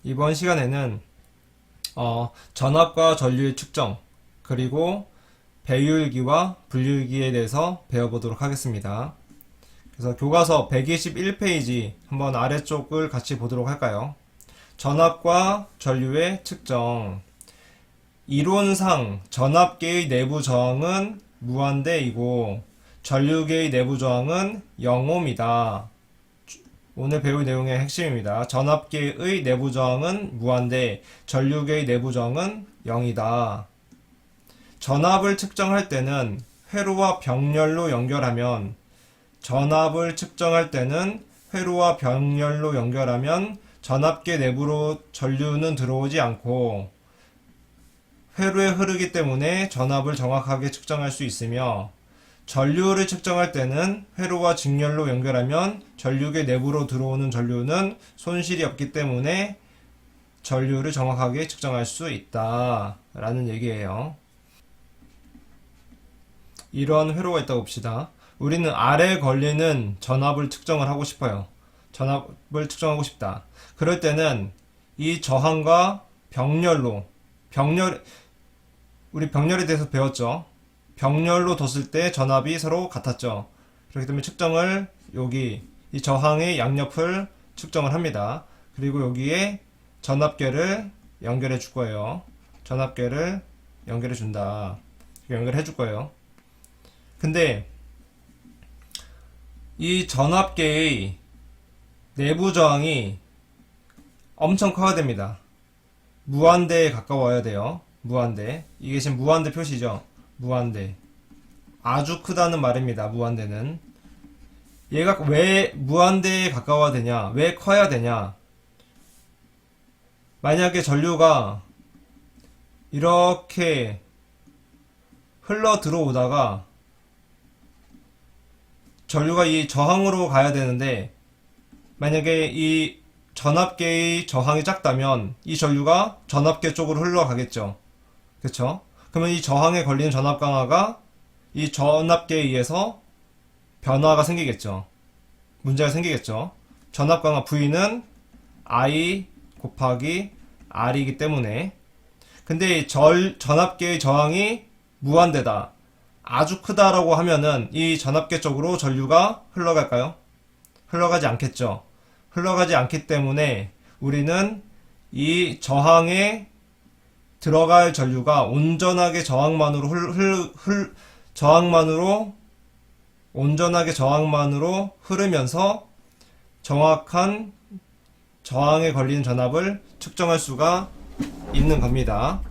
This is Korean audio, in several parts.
이번 시간에는 전압과 전류의 측정, 그리고 배율기와 분류기에 대해서 배워보도록 하겠습니다. 그래서 교과서 121페이지 한번 아래쪽을 같이 보도록 할까요? 전압과 전류의 측정. 이론상 전압계의 내부 저항은 무한대이고 전류계의 내부 저항은 0옴이다. 오늘 배울 내용의 핵심입니다. 전압계의 내부 저항은 무한대, 전류계의 내부 저항은 0이다. 전압을 측정할 때는 회로와 병렬로 연결하면 전압계 내부로 전류는 들어오지 않고 회로에 흐르기 때문에 전압을 정확하게 측정할 수 있으며, 전류를 측정할 때는 회로와 직렬로 연결하면 전류계 내부로 들어오는 전류는 손실이 없기 때문에 전류를 정확하게 측정할 수 있다 라는 얘기예요. 이런 회로가 있다고 봅시다. 우리는 아래에 걸리는 전압을 측정을 하고 싶어요. 전압을 측정하고 싶다. 그럴 때는 이 저항과 우리 병렬에 대해서 배웠죠. 병렬로 뒀을 때 전압이 서로 같았죠. 그렇기 때문에 측정을 이 저항의 양옆을 측정을 합니다. 그리고 여기에 전압계를 연결해 줄 거예요. 전압계를 연결해 준다. 연결해 줄 거예요. 근데 이 전압계의 내부 저항이 엄청 커야 됩니다. 무한대에 가까워야 돼요. 무한대. 이게 지금 무한대 표시죠. 무한대. 아주 크다는 말입니다. 무한대는. 얘가 왜 무한대에 가까워야 되냐? 왜 커야 되냐? 만약에 전류가 이렇게 흘러 들어오다가 전류가 이 저항으로 가야 되는데, 만약에 이 전압계의 저항이 작다면 이 전류가 전압계 쪽으로 흘러가겠죠. 그쵸? 그러면 이 저항에 걸리는 전압 강화가 이 전압계에 의해서 변화가 생기겠죠. 문제가 생기겠죠. 전압 강화 V는 I 곱하기 R이기 때문에. 근데 이 전압계의 저항이 무한대다, 아주 크다라고 하면은 이 전압계 쪽으로 전류가 흘러갈까요? 흘러가지 않겠죠. 흘러가지 않기 때문에 우리는 이 저항에 들어갈 전류가 온전하게 저항만으로 흐르면서 정확한 저항에 걸리는 전압을 측정할 수가 있는 겁니다.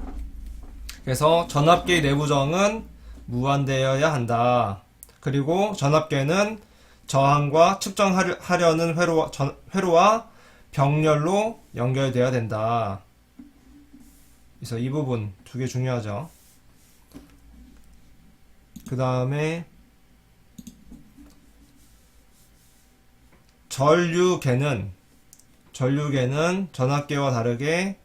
그래서 전압계의 내부 저항은 무한대여야 한다. 그리고 전압계는 저항과 측정하려는 회로와 병렬로 연결되어야 된다. 그래서 이 부분 두 개 중요하죠. 그 다음에 전류계는 전압계와 다르게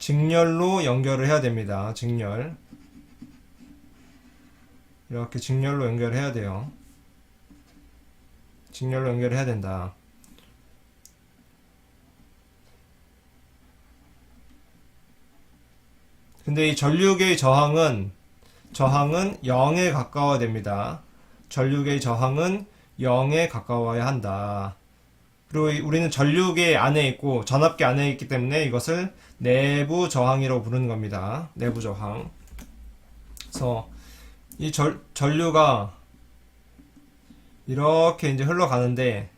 직렬로 연결을 해야 됩니다. 직렬. 이렇게 직렬로 연결해야 돼요. 직렬로 연결해야 된다. 근데 이 전류계의 저항은 0에 가까워야 됩니다. 전류계의 저항은 0에 가까워야 한다. 그리고 우리는 전류계 안에 있고 전압계 안에 있기 때문에 이것을 내부 저항이라고 부르는 겁니다. 내부 저항. 그래서 이 전류가 이렇게 이제 흘러가는데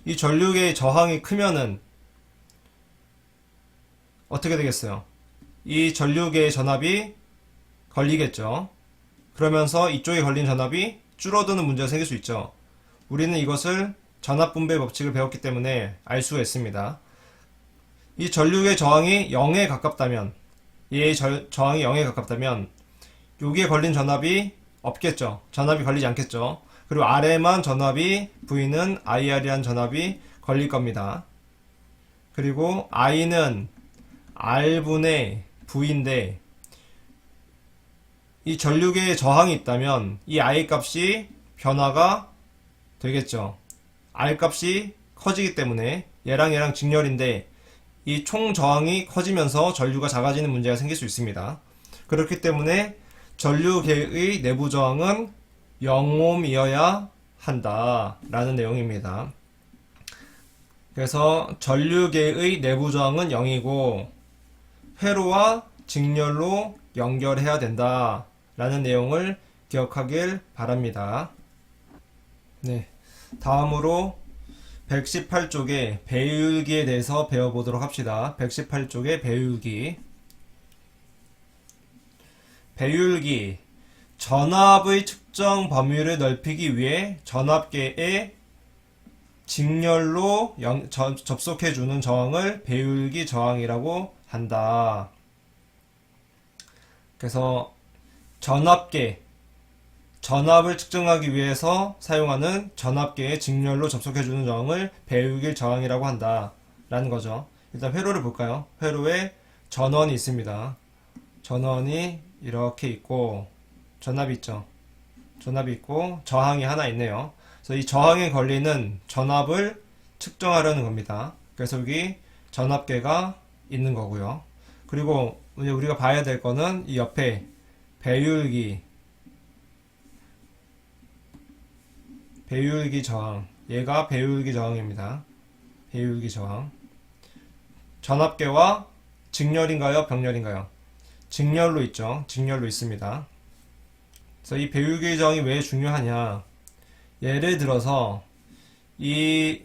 이 전류계의 저항이 크면은 어떻게 되겠어요? 이 전류계의 전압이 걸리겠죠. 그러면서 이쪽에 걸린 전압이 줄어드는 문제가 생길 수 있죠. 우리는 이것을 전압분배 법칙을 배웠기 때문에 알 수가 있습니다. 이 전류계 저항이 0에 가깝다면, 저항이 0에 가깝다면 여기에 걸린 전압이 없겠죠. 전압이 걸리지 않겠죠. 그리고 아래만 전압이 V는 IR이라는 전압이 걸릴 겁니다. 그리고 I는 R분의 V인데 이 전류계에 저항이 있다면 이 I 값이 변화가 되겠죠. R 값이 커지기 때문에 얘랑 직렬인데 이 총 저항이 커지면서 전류가 작아지는 문제가 생길 수 있습니다. 그렇기 때문에 전류계의 내부 저항은 0옴이어야 한다 라는 내용입니다. 그래서 전류계의 내부 저항은 0이고 회로와 직렬로 연결해야 된다 라는 내용을 기억하길 바랍니다. 네, 다음으로 118쪽의 배율기에 대해서 배워보도록 합시다. 118쪽의 배율기. 배율기. 전압의 측정 범위를 넓히기 위해 전압계에 직렬로 접속해주는 저항을 배율기 저항이라고 한다. 그래서 전압을 측정하기 위해서 사용하는 전압계에 직렬로 접속해주는 저항을 배율기 저항이라고 한다 라는 거죠. 일단 회로를 볼까요? 회로에 전원이 있습니다. 전원이 이렇게 있고 전압이 있죠. 전압이 있고 저항이 하나 있네요. 그래서 이 저항에 걸리는 전압을 측정하려는 겁니다. 그래서 여기 전압계가 있는 거고요. 그리고 우리가 봐야 될 거는 이 옆에 배율기 저항. 얘가 배율기 저항입니다. 배율기 저항. 전압계와 직렬인가요? 병렬인가요? 직렬로 있죠. 직렬로 있습니다. 그래서 이 배율기 저항이 왜 중요하냐? 예를 들어서 이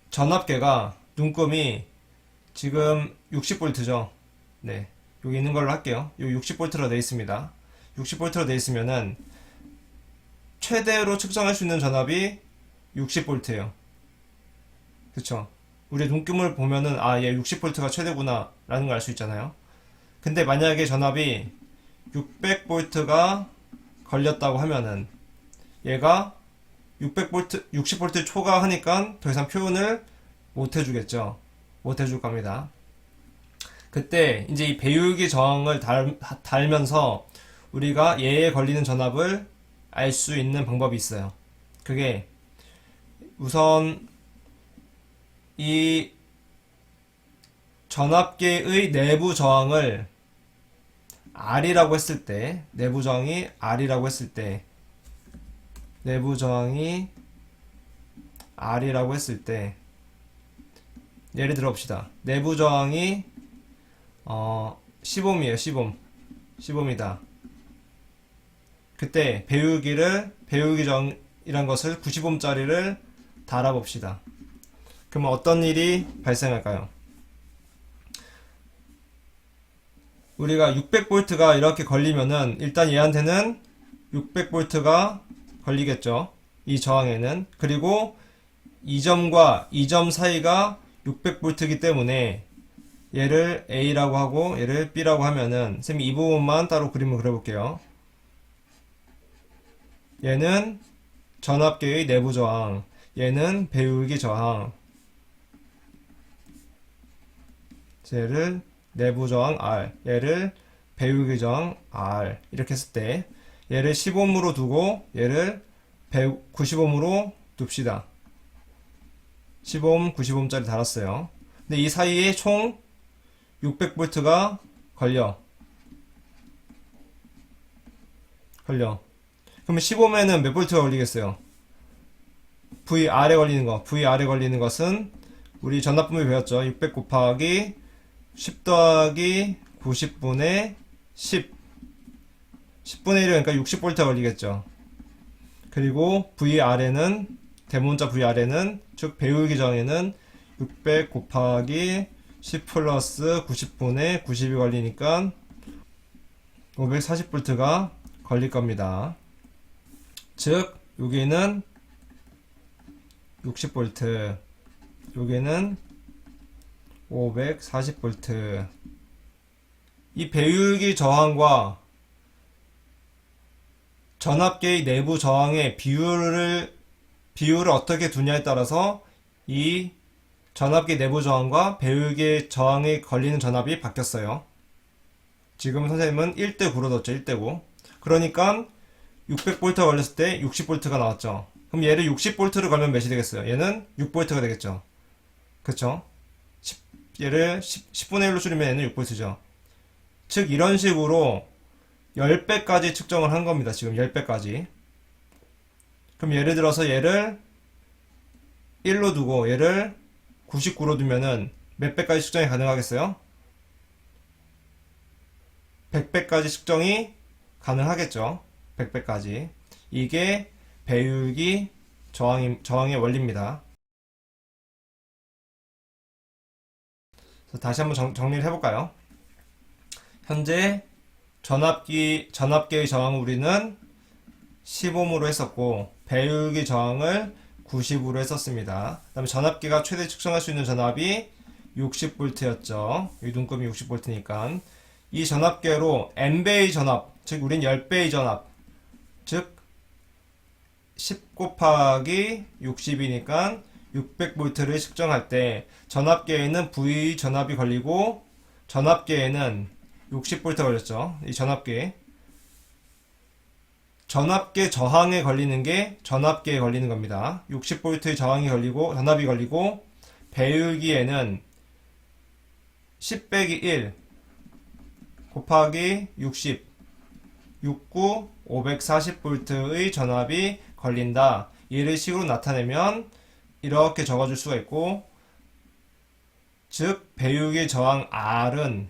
전압계가 눈금이 지금 60V죠. 네. 여기 있는 걸로 할게요. 여기 60V로 되어 있습니다. 60V로 되어 있으면은 최대로 측정할 수 있는 전압이 60V예요. 그쵸? 우리 눈금을 보면은 얘 60V가 최대구나 라는 걸 알 수 있잖아요. 근데 만약에 전압이 600V가 걸렸다고 하면은 얘가 60V 초과하니까 더 이상 표현을 못 해주겠죠. 못 해줄 겁니다. 그때 이제 이 배율기 저항을 달면서 우리가 얘에 걸리는 전압을 알 수 있는 방법이 있어요. 그게 우선 이 전압계의 내부 저항을 R이라고 했을 때, 내부 저항이 R이라고 했을 때, 내부 저항이 R이라고 했을 때, 예를 들어 봅시다. 내부 저항이 10옴이에요. 10옴이다. 그때 배율기 저항이란 것을 90옴짜리를 달아봅시다. 그러면 어떤 일이 발생할까요? 우리가 600V가 이렇게 걸리면은 일단 얘한테는 600V가 걸리겠죠. 이 저항에는. 그리고 이 점과 이 점 사이가 600V이기 때문에 얘를 A라고 하고 얘를 B라고 하면은 쌤이 이 부분만 따로 그림을 그려볼게요. 얘는 전압계의 내부 저항, 얘는 배율기 저항. 얘를 내부 저항 R, 얘를 배율기 저항 R 이렇게 했을 때 얘를 10옴으로 두고 얘를 90옴으로 둡시다. 10옴, 90옴짜리 달았어요. 근데 이 사이에 총 600V가 걸려. 그러면 15옴에는 몇 볼트가 걸리겠어요? VR에 걸리는 거. VR에 걸리는 것은 우리 전압분배 배웠죠. 600 곱하기 10 더하기 90분의 10. 10분의 1이 그러니까 60볼트가 걸리겠죠. 그리고 VR에는, 대문자 VR에는, 즉 배율기 저항에는 600 곱하기 10 플러스 90분의 90이 걸리니까 540볼트가 걸릴 겁니다. 즉 여기는 60V, 여기는 540V. 이 배율기 저항과 전압계의 내부 저항의 비율을 어떻게 두냐에 따라서 이 전압계 내부 저항과 배율계 저항에 걸리는 전압이 바뀌었어요. 지금 선생님은 1대9로 넣었죠. 1대9. 그러니까 600V가 걸렸을 때 60V가 나왔죠. 그럼 얘를 60V를 걸면 몇이 되겠어요? 얘는 6V가 되겠죠. 그쵸? 얘를 10분의 1로 줄이면 얘는 6V죠. 즉 이런 식으로 10배까지 측정을 한 겁니다. 지금 10배까지. 그럼 예를 들어서 얘를 1로 두고 얘를 99로 두면은 몇 배까지 측정이 가능하겠어요? 100배까지 측정이 가능하겠죠. 100배까지. 이게 배율기 저항의 원리입니다. 다시 한번 정리를 해볼까요? 현재 전압계의 저항을 우리는 10ohm으로 했었고 배율기 저항을 90으로 했었습니다. 그 다음에 전압계가 최대 측정할 수 있는 전압이 60V였죠. 이 눈금이 60V니까 이 전압계로 n배의 전압, 즉 우린 10배의 전압, 즉 10 곱하기 60이니까 600V를 측정할 때 전압계에는 V 전압이 걸리고 전압계에는 60V 걸렸죠. 이 전압계 저항에 걸리는 게 전압계에 걸리는 겁니다. 60V의 저항이 걸리고 전압이 걸리고 배율기에는 10 빼기 1 곱하기 60 69 540V의 전압이 걸린다. 이를 식으로 나타내면 이렇게 적어줄 수가 있고, 즉 배율기 저항 R은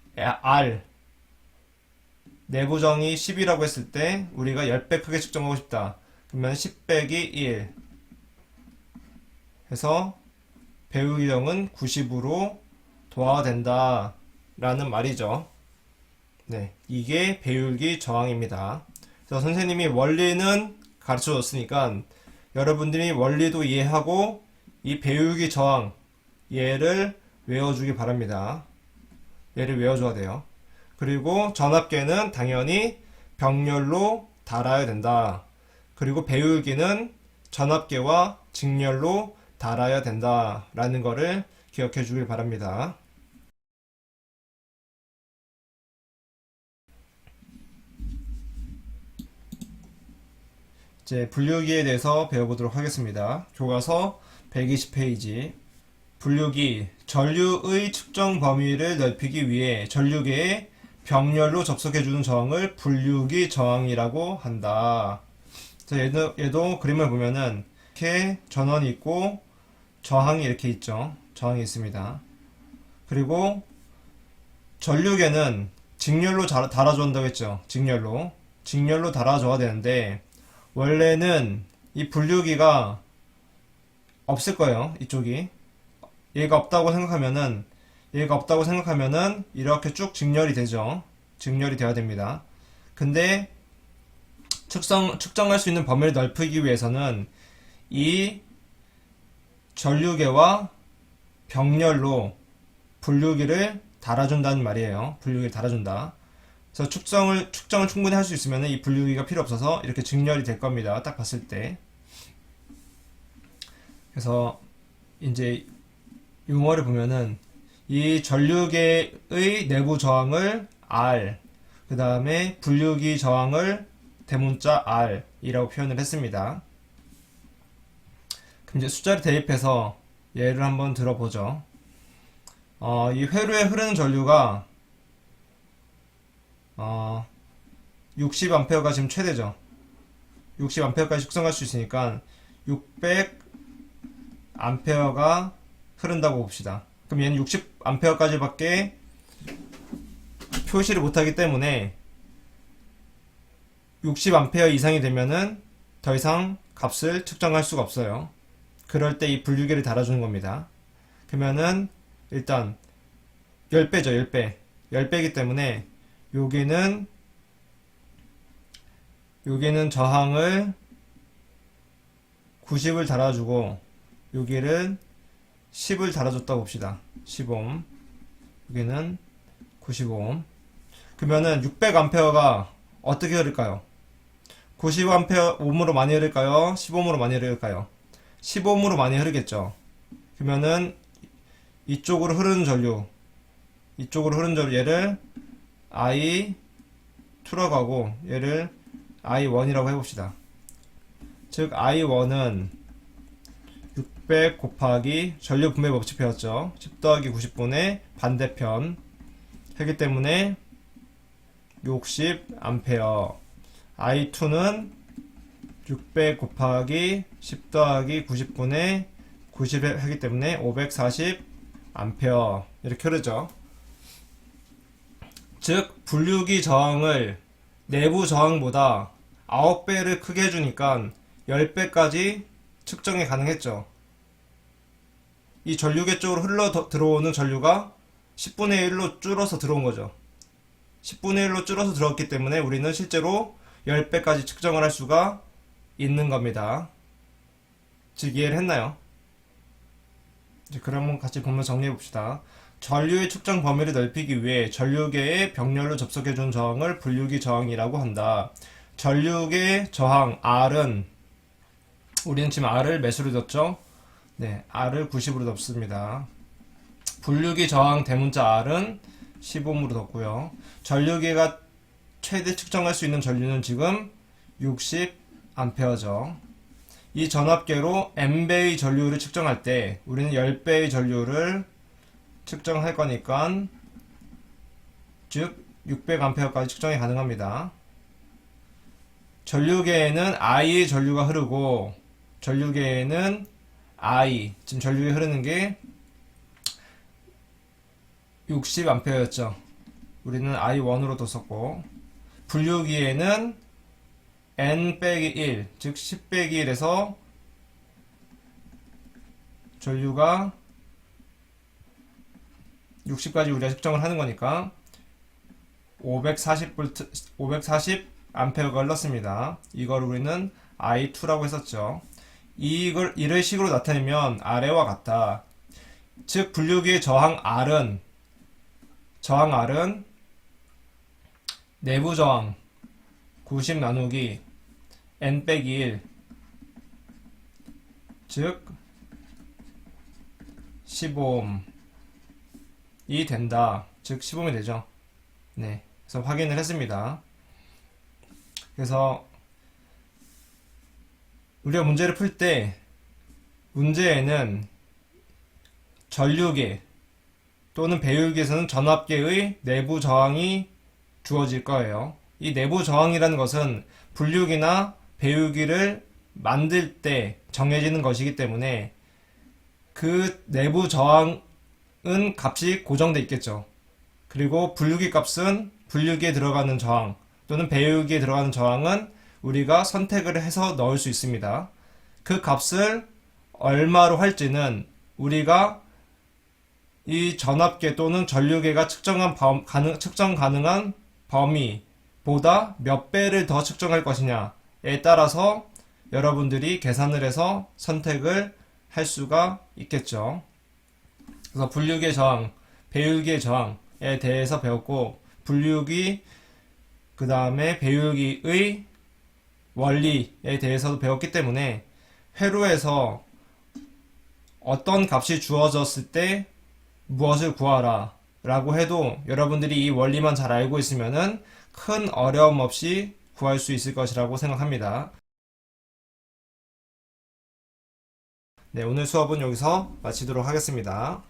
R 내부정이 10이라고 했을 때 우리가 10배 크게 측정하고 싶다. 그러면 10 빼기 1 해서 배율기정은 90으로 도화된다 라는 말이죠. 네, 이게 배율기 저항입니다. 그래서 선생님이 원리는 가르쳐 줬으니까 여러분들이 원리도 이해하고 이 배율기 저항 얘를 외워주기 바랍니다. 얘를 외워줘야 돼요. 그리고 전압계는 당연히 병렬로 달아야 된다. 그리고 배율기는 전압계와 직렬로 달아야 된다 라는 거를 기억해 주길 바랍니다. 이제 분류기에 대해서 배워보도록 하겠습니다. 교과서 120페이지. 분류기, 전류의 측정 범위를 넓히기 위해 전류계에 병렬로 접속해주는 저항을 분류기 저항이라고 한다. 자, 얘도 그림을 보면은 이렇게 전원이 있고 저항이 이렇게 있죠. 저항이 있습니다. 그리고 전류계는 직렬로 달아줘야 한다고 했죠. 직렬로 달아줘야 되는데 원래는 이 분류기가 없을 거예요. 이쪽이. 얘가 없다고 생각하면은 이렇게 쭉 직렬이 되죠. 직렬이 돼야 됩니다. 근데 측정할 수 있는 범위를 넓히기 위해서는 이 전류계와 병렬로 분류기를 달아준다는 말이에요. 분류기를 달아준다. 그래서 측정을 충분히 할 수 있으면 이 분류기가 필요 없어서 이렇게 직렬이 될 겁니다. 딱 봤을 때. 그래서 이제 용어를 보면은 이 전류계의 내부 저항을 R, 그 다음에 분류기 저항을 대문자 R 이라고 표현을 했습니다. 그럼 이제 숫자를 대입해서 예를 한번 들어보죠. 이 회로에 흐르는 전류가 60A가 지금 최대죠. 60A까지 측정할 수 있으니까 600A가 흐른다고 봅시다. 그럼 얘는 60A까지 밖에 표시를 못하기 때문에 60A 이상이 되면은 더 이상 값을 측정할 수가 없어요. 그럴 때 이 분류기를 달아주는 겁니다. 그러면은 일단 10배죠. 10배. 10배이기 때문에 여기는 저항을 90을 달아주고 여기를 10을 달아줬다고 봅시다. 10ohm. 여기는 90ohm. 그러면은 600A가 어떻게 흐를까요? 90ohm으로 많이 흐를까요? 10ohm으로 많이 흐를까요? 10ohm으로 많이 흐르겠죠. 그러면은 이쪽으로 흐르는 전류, 얘를 I2로 가고 얘를 I1이라고 해봅시다. 즉 I1은 600 곱하기 전류 분배 법칙 배웠죠. 10 더하기 90분의 반대편 하기 때문에 60 암페어. I2는 600 곱하기 10 더하기 90분의 90 하기 때문에 540 암페어 이렇게 흐르죠. 즉 분류기 저항을 내부 저항보다 9배를 크게 해주니까 10배까지 측정이 가능했죠. 이 전류계 쪽으로 흘러 들어오는 전류가 10분의 1로 줄어서 들어온 거죠. 10분의 1로 줄어서 들어왔기 때문에 우리는 실제로 10배까지 측정을 할 수가 있는 겁니다. 즉 이해를 했나요? 이제 그럼 같이 보면 정리해 봅시다. 전류의 측정 범위를 넓히기 위해 전류계에 병렬로 접속해준 저항을 분류기 저항이라고 한다. 전류계 저항 R은 우리는 지금 R을 몇으로 뒀죠? 네, R을 90으로 뒀습니다. 분류기 저항 대문자 R은 10ohm으로 뒀고요. 전류계가 최대 측정할 수 있는 전류는 지금 60A죠. 이 전압계로 N배의 전류를 측정할 때 우리는 10배의 전류를 측정할 거니까 즉 600A까지 측정이 가능합니다. 전류계에는 I의 전류가 흐르고 전류계에는 I, 지금 전류에 흐르는 게 60A였죠. 우리는 I1으로 뒀었고 분류기에는 N-1, 즉 10-1에서 전류가 60까지 우리가 측정을 하는 거니까 540V, 540A가 흘렀습니다. 이걸 우리는 I2라고 했었죠. 이를 식으로 나타내면 아래와 같다. 즉 분류기의 저항 R은 내부 저항 90 나누기 N-1, 즉 15ohm이 된다. 즉 15ohm이 되죠. 네, 그래서 확인을 했습니다. 그래서 우리가 문제를 풀 때 문제에는 전류계 또는 배율계에서는 전압계의 내부 저항이 주어질 거예요. 이 내부 저항이라는 것은 분류기나 배율기를 만들 때 정해지는 것이기 때문에 그 내부 저항은 값이 고정되어 있겠죠. 그리고 분류기 값은 분류기에 들어가는 저항 또는 배율기에 들어가는 저항은 우리가 선택을 해서 넣을 수 있습니다. 그 값을 얼마로 할지는 우리가 이 전압계 또는 전류계가 측정 가능한 범위보다 몇 배를 더 측정할 것이냐에 따라서 여러분들이 계산을 해서 선택을 할 수가 있겠죠. 그래서 분류계 저항, 배율계 저항에 대해서 배웠고 분류기 그 다음에 배율기의 원리에 대해서도 배웠기 때문에 회로에서 어떤 값이 주어졌을 때 무엇을 구하라 라고 해도 여러분들이 이 원리만 잘 알고 있으면은 큰 어려움 없이 구할 수 있을 것이라고 생각합니다. 네, 오늘 수업은 여기서 마치도록 하겠습니다.